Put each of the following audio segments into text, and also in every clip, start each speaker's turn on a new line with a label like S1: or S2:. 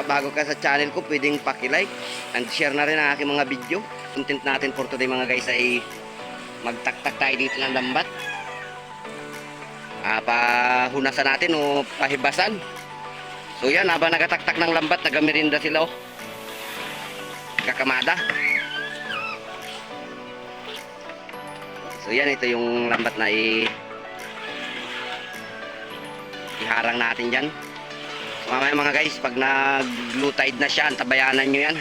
S1: bago ka sa channel ko, pwedeng paki-like and share na rin ang aking mga video. Content natin for today mga guys ay magtaktak tayo dito ng lambat. Pahunasan natin o pahibasan. So yan, habang nagataktak ng lambat, nagamerinda sila oh. Kakamada. So yan, ito yung lambat na iharang natin dyan. So mamaya mga guys, pag nag-low tide na siya, antabayanan nyo yan.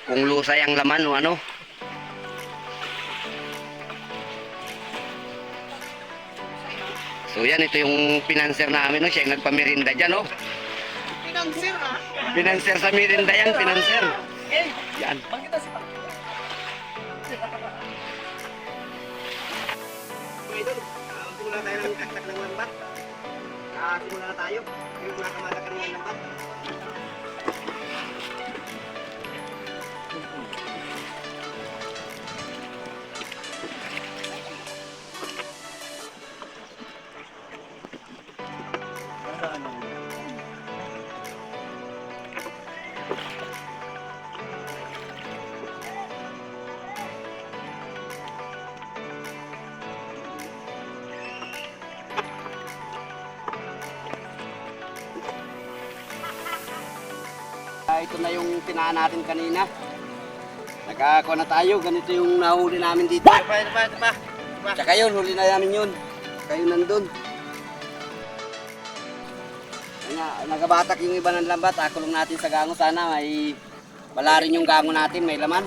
S1: Kung lusay ang laman o ano. So yan, ito yung pinanser namin, no? Siya yung nagpamirinda dyan, no?
S2: Pinanser ah?
S1: Pinanser sa mirinda yan, pinanser. Yan. Idol, simula tayo ng taktak ng lambat. Simula na tayo. Yung mga kamalakan ng lambat. Ito na yung tinahan natin kanina. Nagkakakuha na tayo. Ganito yung nahuli namin dito. Tsaka yun, huli na namin yun. Kayo nandun. Nagabatak yung iba ng lambat. Akulong natin sa gango. Sana may bala rin yung gango natin. May laman.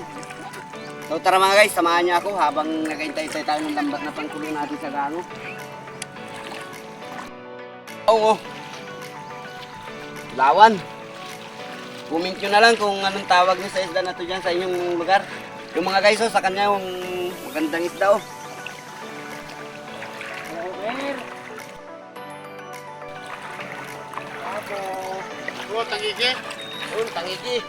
S1: So tara mga guys, samahan niyo ako habang nag-hintay-hintay tayo ng lambat na pangkulong natin sa gango. Oo. Lawan. Comment nyo na lang kung anong tawag nyo sa isda na to dyan sa inyong lugar. Yung mga guys, sa kanya yung magandang isda oh.
S2: Oh, tangigi.
S1: Oh, tangigi.